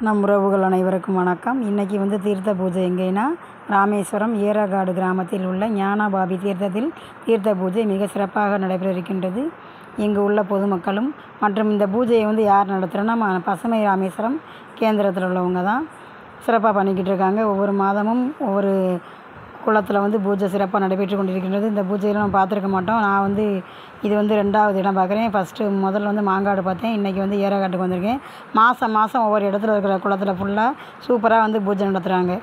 நம் உறவுகள் அனைவருக்கும் வணக்கம். இன்றைக்கி தீர்த்த பூஜை எங்கேன்னா ராமேஸ்வரம் ஏரகாடு கிராமத்தில் உள்ள ஞானபாபி தீர்த்தத்தில் தீர்த்த பூஜை மிக சிறப்பாக நடைபெற இருக்கின்றது. இங்கு உள்ள பொதுமக்களும் மற்றும் இந்த பூஜையை யார் நடத்துகிறோன்னா பசுமை ராமேஸ்வரம் கேந்திரத்தில் உள்ளவங்க தான் சிறப்பாக பண்ணிக்கிட்டு இருக்காங்க. ஒவ்வொரு மாதமும் ஒவ்வொரு குளத்தில் பூஜை சிறப்பாக நடைபெற்று கொண்டிருக்கின்றது. இந்த பூஜையில் நம்ம பார்த்துருக்க மாட்டோம். நான் இது 2வது இடம் பார்க்குறேன். முதல்ல மாங்காடு பார்த்தேன். இன்றைக்கி ஏரகாட்டுக்கு வந்திருக்கேன். மாதம் ஒவ்வொரு இடத்துல இருக்கிற குளத்தில் ஃபுல்லாக சூப்பராக பூஜை நடத்துகிறாங்க.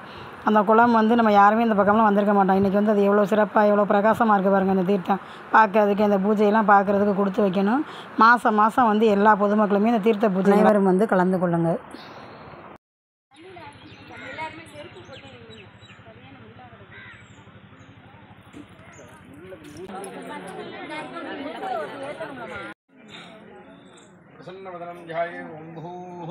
அந்த குளம் நம்ம யாருமே இந்த பக்கம்லாம் வந்திருக்க மாட்டோம். இன்றைக்கி அது எவ்வளோ சிறப்பாக எவ்வளோ பிரகாசமாக இருக்குது பாருங்கள். இந்த தீர்த்தம் பார்க்கறதுக்கு இந்த பூஜையெல்லாம் பார்க்குறதுக்கு கொடுத்து வைக்கணும். மாதம் எல்லா பொதுமக்களுமே இந்த தீர்த்த பூஜை அனைவரும் கலந்து கொள்ளுங்கள். प्रसन्नवदनं ध्याये ओं भूः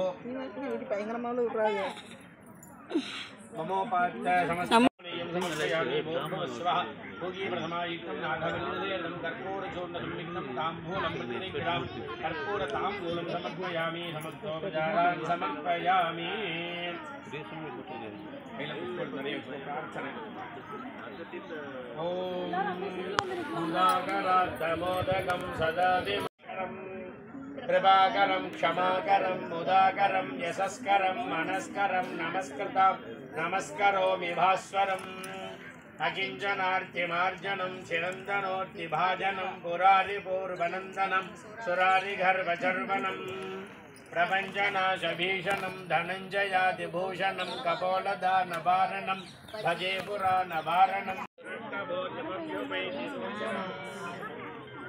ममोपात्य समस्तमनीयं समर्पयामि भूर्भुवस्वः भोगी प्रथमायुक्तं नाथवल्लदेर्दं कर्पूरचूर्णसंयुक्तं ताम्बूलं प्रतिनिग्रहं कर्पूरताम्बूलं समर्पयामि समस्तोपचारान् समर्पयामि ॐ मुदाकराद्धमोदकं सदा प्रभाकरं क्षमाकरं मुदाकरं यशस्करं मनस्करं नमस्कृतं नमस्करोमि भास्वरम् अकिञ्चनार्तिमार्जनं चिरन्दनोर्तिभाजनं पुरारिपूर्वनन्दनं सुरारिगर्भचर्वनं प्रपञ्चनाशभीषणं धनञ्जयादिभूषणं कपोलदानवारणं भजे पुराणवारणं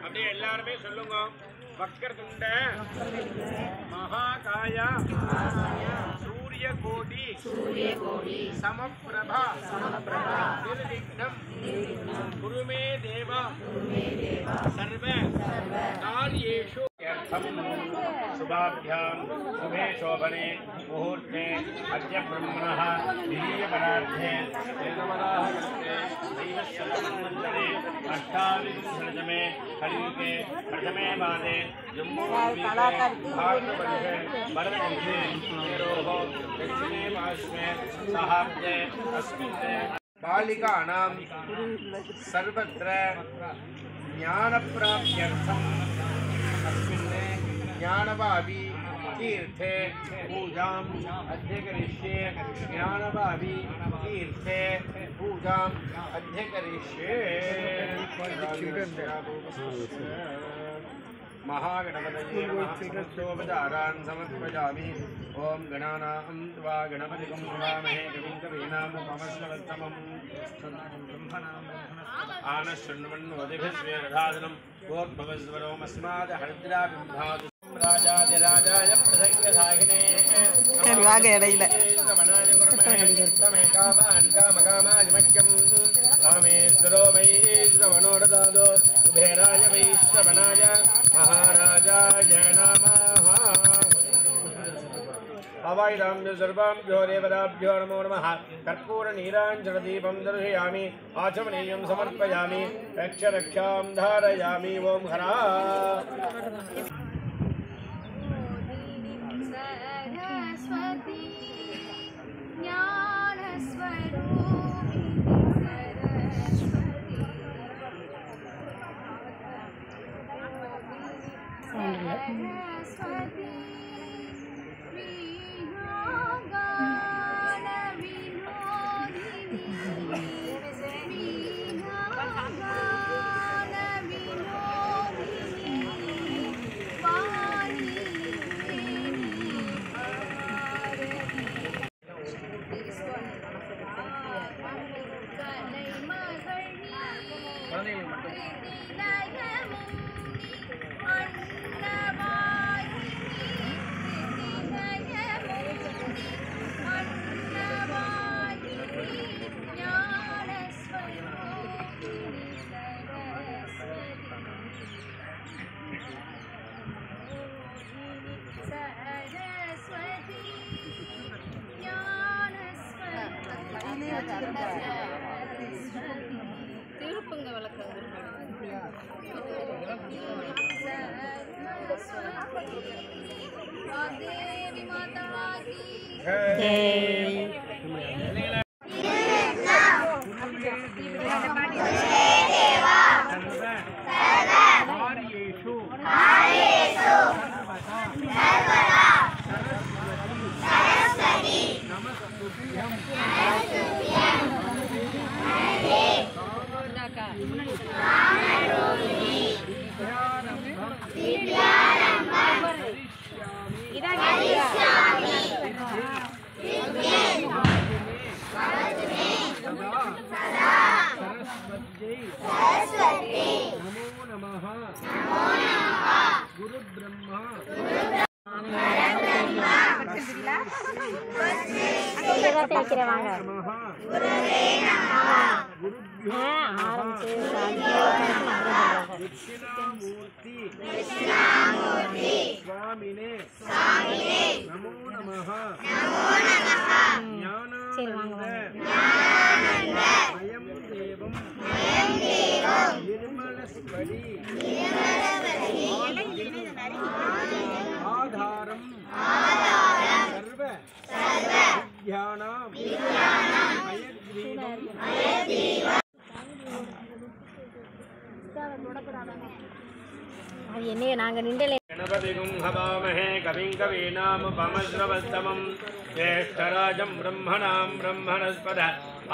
அப்படியே எல்லாருமே சொல்லுங்க. வக்கரதுண்ட மகாகாய சூரியகோடி சமப்பிரபா நிர்விக்னம் குருமே தேவா சர்வ காரியேஷு शुभाभ्यां शुभे शोभने मुहूर्ते अद्य ब्रह्मणः द्वितीयपरार्धे वेदवराहकर्ते दैवशतमन्वन्तरे अष्टाविंशतितमे कलियुगे प्रथमे पादे जम्बूद्वीपे भारतवर्षे भरतवर्षे मेरोः दक्षिणे पार्श्वे सहाब्दे अस्मिन् बालिकानां सर्वत्र ज्ञानप्राप्त्यर्थम् अस्मिन् ज्ञानभावी तीर्थे पूजाम् अध्यकरिष्ये ज्ञानभावी तीर्थे पूजाम् अध्यकरिष्ये महागणपतये समस्तोपचारान् समर्पयामि। ओं गणानां त्वा गणपतिं हवामहे कविं कवीनामुपमश्रवस्तमम् आनशृण्वन्नोदिभिस्वेदधादनं गोर्भवस्वरोमस्मादहरिद्राबिम्भात् राजाधिराजाय प्रसङ्गसाहिने कामेश्वरो वै श्रवणोरदादो कुबेराय वै श्रवणाय महाराजाय नमः। अवायुधाम्भ्यो सर्वाभ्यो देवताभ्यो नमो नमः। कर्पूरनीराञ्जनदीपं दर्शयामि आचमनीयं समर्पयामि रक्षरक्षां धारयामि। ओं हरा திருப்பங்க விளக்கு देवी माता की गणपतिगुं हवामहे कविं कवीनामुपमश्रवस्तमं ज्येष्ठराजं ब्रह्मणां ब्रह्मणस्पद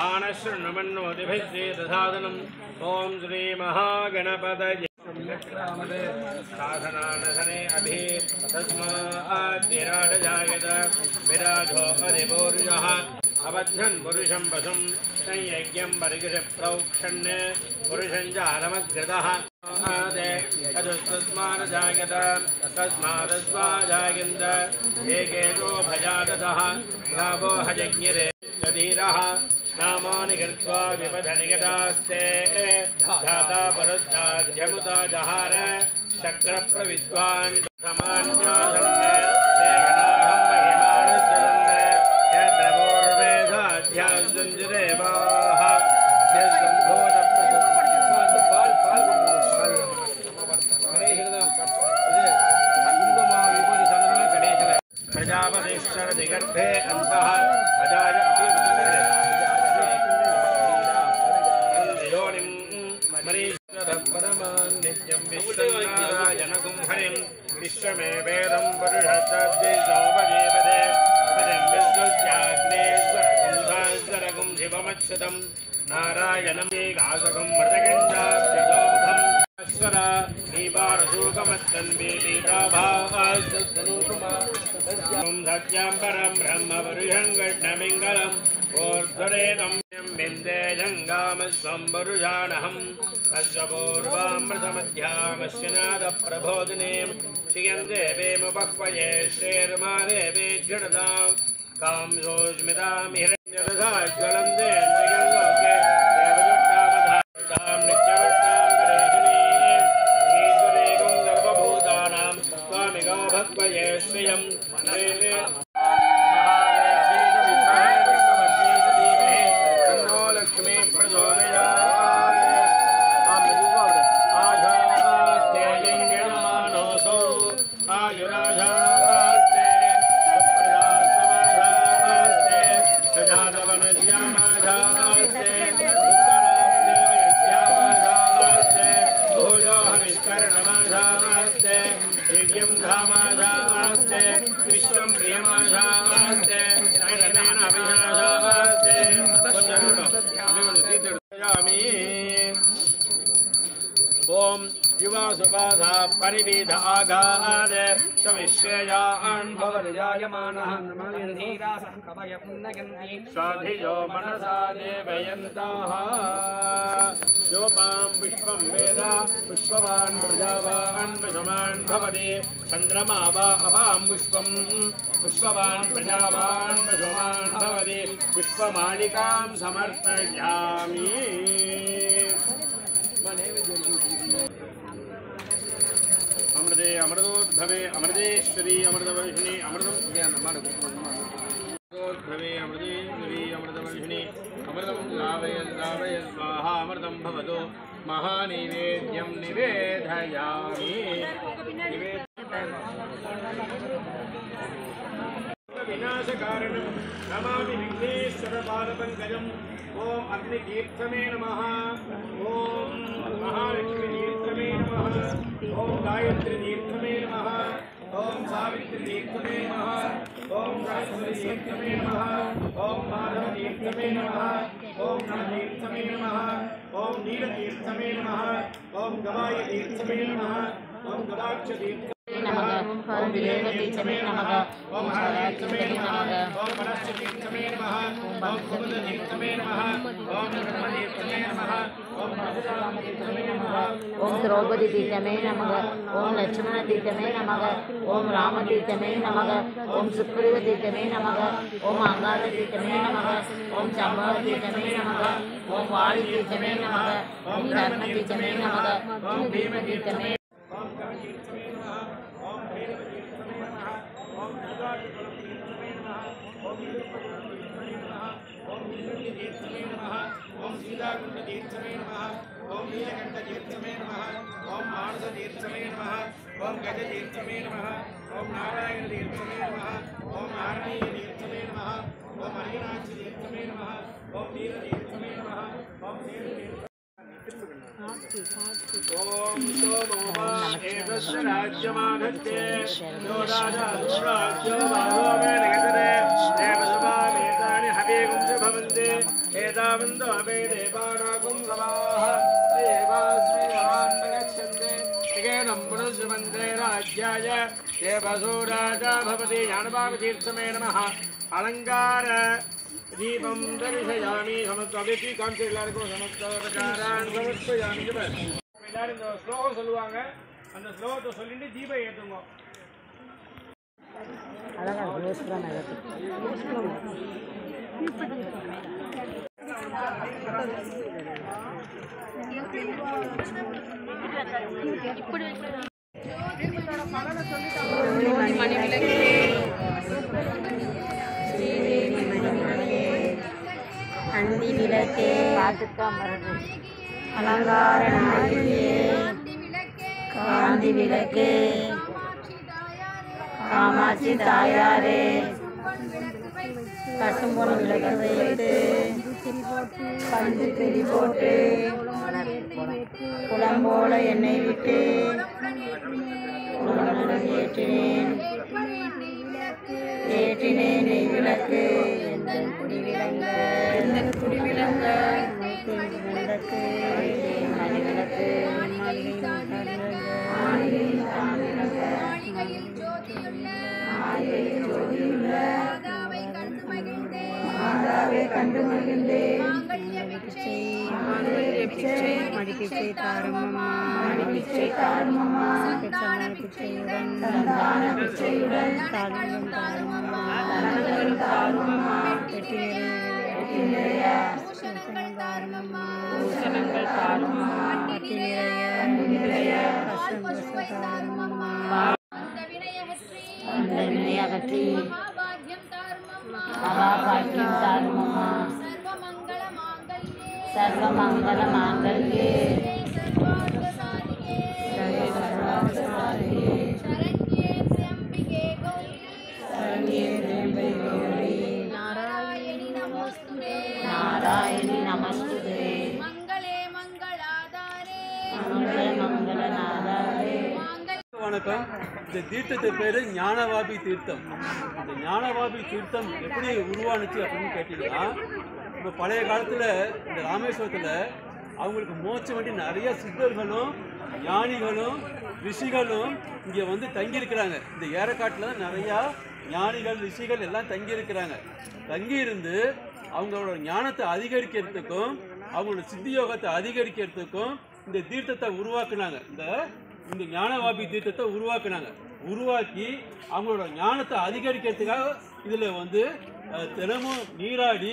आनशृण्वन्नोतिभिश्रीदसादनम् ॐ श्रीमहागणपतये साधनानसने अभि तस्माद्विराटजायत विराजो अधिपूरुषः अबध्यन् पुरुषं पशुं संयज्ञं परिगृहप्रौक्षण्य पुरुषं जालमग्रतः तस्मादजागत तस्मादस्वाजागन्त एकेतो भजागतः गावो हजज्ञरे धीरः नामानि कृत्वा विपदनिगतास्ते धाता परुद्धाद्यमुता जहार शक्रप्रविद्वान् समान्यासन्ने ते गणाहं महिमानस्सन्ने यत्र पूर्वेधाध्यासञ्जदेवाः प्रजापतिश्चरदिगर्भे अन्तः अजाय परमान्नित्यं विश्वनारायणगुं हरिं विश्वमेवेदं पुरुषस्तद्विसोपजीवते पदं विश्वस्याग्नेश्वरगुं शिवमच्युतं नारायणं गासकं मृतगञ्जाब्धिदोमुखम् अश्वरा नीपारसूकमत्तन्वीतीताभावास्तनुकुमां सत्यां परं ब्रह्म पुरुषं कृष्णमिङ्गलम् ऊर्ध्वरेतं बिन्दे जङ्गामस्वं पुरुषाणहम् अस्य पूर्वामृतमध्यामस्य नादप्रबोधिनीं श्रियं देवीमुपह्वये श्रीर्मा देवी जडतां कांसोऽस्मितां हिरण्यरसा ज्वलन्ते लोके देवदुष्टामधां नित्यवष्टां गणेशिनीं ईश्वरेकं सर्वभूतानां स्वामिको भक्वये श्रियं दिव्यं धामाधास्ते विश्वं प्रियमाधास्ते नयनेन अभिनाधास्ते वन्दयामि ओम युवा सुबाधा परिविध आगाद सविश्रेयान् भवजायमानः साधियो मनसा देवयन्ताः योपां पुष्पं वेद पुष्पवान् प्रजावान् प्रजमान् भवति चन्द्रमा वा अपां पुष्पं पुष्पवान् प्रजावान् प्रजमान् भवति पुष्पमालिकां समर्पयामि अमृते अमृतोद्भवे अमृतेश्वरी अमृतवर्षिणी अमृतोद्भवे अमृतेश्वरी अमृतवर्षिणी अमृतं लावय लावय स्वाहा अमृतं भवतु महानैवेद्यं निवेदयामि विनाश कारणं नमामि विघ्नेश्वर पादपङ्कजम् ओम अग्नितीर्थमे नमः ओम महालक्ष्मी तीर्थमे नमः ओम गायत्री तीर्थमे नमः ओम सावित्री तीर्थमे नमः ओम सरस्वती तीर्थमे नमः ओम माधव तीर्थमे नमः ओम नवतीर्थमे नमः ओम नीलतीर्थमे नमः ओम गवाय तीर्थमे नमः ओम गवाक्ष तीर्थमे नमः ओम विदेवतीर्थमे नमः ओम हरतीर्थमे नमः ओम परश्चतीर्थमे नमः ओम कुमुदतीर्थमे नमः ओम नर्मदतीर्थमे नमः ओम परशुरामतीर्थमे नमः ओम द्रौपदीतीर्थमे नमः ओम लक्ष्मणतीर्थमे नमः ओम रामतीर्थमे नमः ओम सुग्रीवतीर्थमे नमः ओम अंगारतीर्थमे नमः ओम चम्बवतीर्थमे नमः ओम वायुतीर्थमे नमः ओम धर्मतीर्थमे नमः ओम भीमतीर्थमे ओम सीताकुंडतीर्थमे नमः ओम नीलकंठतीर्थमे नमः ओम मानसतीर्थमे नमः ओम गजतीर्थमे नमः ओम नारायणतीर्थमे नमः ओम आरण्यतीर्थमे नमः ओम हरिनाथतीर्थमे नमः ओम नीलतीर्थमे नमः ओम ओम सोमो एतस्य राज्यमागत्ये यो राजा राज्यो बाहोमे निगतते देवसभामेतानि हविगुं च भवन्ति एतावन्तो अवे देवानागुं सभाः देवास्मै भवान् गच्छन्ति निकेनं पुनस्वन्ते राज्याय देवसो राजा भवति ज्ञानभावतीर्थमे नमः अलङ्कार दीपं दर्शयामि समस्ताभिः कांचे எல்லாருக்கும் समस्तकारान् समर्पयामि எல்லாரும் இந்த ஸ்லோகம் சொல்லுவாங்க அந்த ஸ்லோகத்தை சொல்லிட்டு தீபம் ஏத்துங்க அழகா யோசிக்கலாம் அந்தி விளக்கே பார்த்துக்காமறது அலங்கார நாயகியே காந்தி விளக்கே காமாட்சி தாயாரே பசும்பொன் விளக்கு வைத்து பஞ்சு திரி போட்டு குளம்போல எண்ணெய் விட்டு ஏற்றினேன் ஏற்றினேன் நெய் விளக்கு குடிவிளங்கு விளக்கு மணி விளக்கு மாதாவை கண்டு மகிழ்ந்தேன் மடிப்பிச்சை தாருமம்மா மடிப்பிச்சை தாருமம்மா பிச்சையுடன் சந்தான பிச்சையுடன் தாருமம் தாருமம்மா தாருமம்மா வெட்டி நிறைய பூஷணங்கள் தாருமம்மா வெட்டி நிறைய பசும்பசு தாருமம்மா அந்த வினையகற்றி மகாபாக்கியம் தாருமம்மா சர்வமங்கள மாங்கல்யே நாராயணி நமஸ்துதே மங்களே மங்களநாதாரே. வணக்கம். இந்த தீர்த்தத்தை பேர் ஞானவாபி தீர்த்தம். இந்த ஞானவாபி தீர்த்தம் எப்படி உருவானுச்சு அப்படின்னு கேட்டீங்கன்னா, இப்போ பழைய காலத்தில் இந்த ராமேஸ்வரத்தில் அவங்களுக்கு மோட்சம் வேண்டி நிறைய சித்தர்களும் ஞானிகளும் ரிஷிகளும் இங்கே வந்து தங்கியிருக்கிறாங்க. இந்த ஏரக்காட்டில் நிறையா ஞானிகள் ரிஷிகள் எல்லாம் தங்கியிருக்கிறாங்க. தங்கியிருந்து அவங்களோட ஞானத்தை அதிகரிக்கிறதுக்கும் அவங்களோட சித்தி யோகத்தை அதிகரிக்கிறதுக்கும் இந்த தீர்த்தத்தை உருவாக்குனாங்க. இந்த ஞானவாபி தீர்த்தத்தை உருவாக்கி அவங்களோட ஞானத்தை அதிகரிக்கிறதுக்காக இதில் வந்து தினமும் நீராடி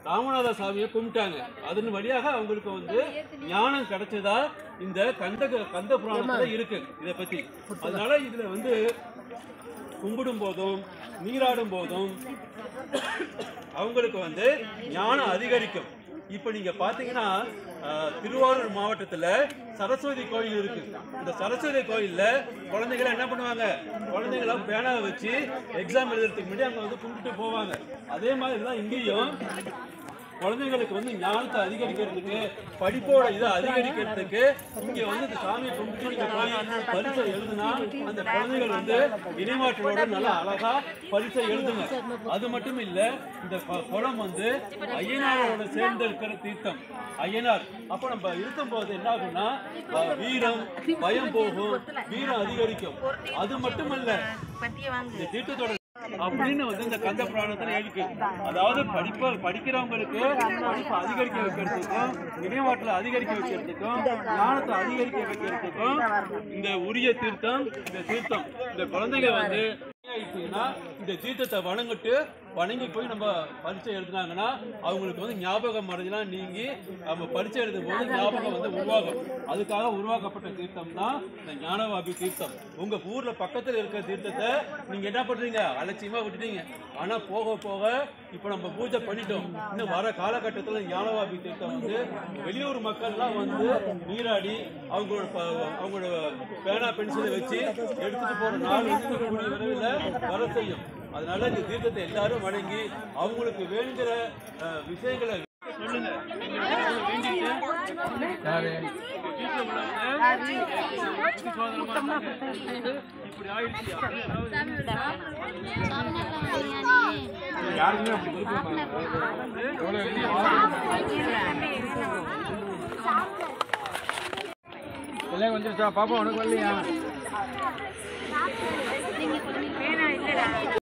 ராமநாத சாமியை கும்பிட்டாங்க. அதன் வழியாக அவங்களுக்கு வந்து ஞானம் கிடைச்சதா இந்த கந்த புராணத்தில் இருக்கு இதை பற்றி. அதனால இதில் வந்து கும்பிடும் போதும் நீராடும் போதும் அவங்களுக்கு வந்து ஞானம் அதிகரிக்கும். இப்போ நீங்க பாத்தீங்கன்னா திருவாரூர் மாவட்டத்துல சரஸ்வதி கோயில் இருக்கு. இந்த சரஸ்வதி கோயில்ல குழந்தைகளை என்ன பண்ணுவாங்க, குழந்தைகளை பேனாவை வச்சு எக்ஸாம் எழுதுறதுக்கு முன்னாடி அங்க வந்து கும்பிட்டு போவாங்க. அதே மாதிரி தான் இங்கேயும் குழந்தைங்களுக்கு வந்து ஞானத்தை அதிகரிக்கிறதுக்கு, படிப்போட இதை அதிகரிக்கிறதுக்கு இங்க வந்து இந்த சாமியை கும்பிட்டு நீங்க போய் பரீட்சை எழுதுனா அந்த குழந்தைகள் வந்து இணைமாற்றோட நல்லா அழகா பரீட்சை எழுதுங்க. அது மட்டும் இல்ல, இந்த குளம் வந்து ஐயனாரோட சேர்ந்து இருக்கிற தீர்த்தம். ஐயனார் அப்ப நம்ம இருக்கும் போது என்ன ஆகும்னா வீரம், பயம் போகும், வீரம் அதிகரிக்கும். அது மட்டுமல்ல, இந்த தீர்த்தத்தோட அப்படின்னு வந்து இந்த கந்த புராணத்துல இருக்கு. அதாவது படிக்கிறவங்களுக்கு படிப்பை அதிகரிக்க வைக்கிறதுக்கும், நினைவாற்றலை அதிகரிக்க வைக்கிறதுக்கும், ஞானத்தை அதிகரிக்க வைக்கிறதுக்கும் இந்த உரிய தீர்த்தம், இந்த தீர்த்தம் இந்த குழந்தைங்க வந்து இந்த தீர்த்தத்தை வணங்கி போய் நம்ம பரீட்சை எழுதினாங்கன்னா அவங்களுக்கு வந்து ஞாபகம் மறதிலாம் நீங்கி நம்ம பரீட்சை எழுதும் போது ஞாபகம் வந்து உருவாகும். அதுக்காக உருவாக்கப்பட்ட தீர்த்தம் தான் இந்த ஞானவாபி தீர்த்தம். உங்க ஊர்ல பக்கத்தில் இருக்கிற தீர்த்தத்தை நீங்க என்ன பண்றீங்க, அலட்சியமா விட்டுட்டீங்க. ஆனா போக போக இப்ப நம்ம பூஜை பண்ணிட்டோம். இன்னும் வர காலகட்டத்தில் ஞானவாபி தீர்த்தம் வந்து வெளியூர் மக்கள்லாம் வந்து நீராடி அவங்களோட பேனா பென்சிலை வச்சு எடுத்துட்டு போற நாள் வந்து கூடிய விரைவில் வர செய்யும். அதனால இந்த தீர்த்தத்தை எல்லாரும் வணங்கி அவங்களுக்கு வேண்டுகிற விஷயங்களை சொல்லுங்க. இப்படி ஆயிடுச்சு யாருமே அப்படி எல்லாம் வந்துருச்சா பாப்பா, உனக்கு வரலையா?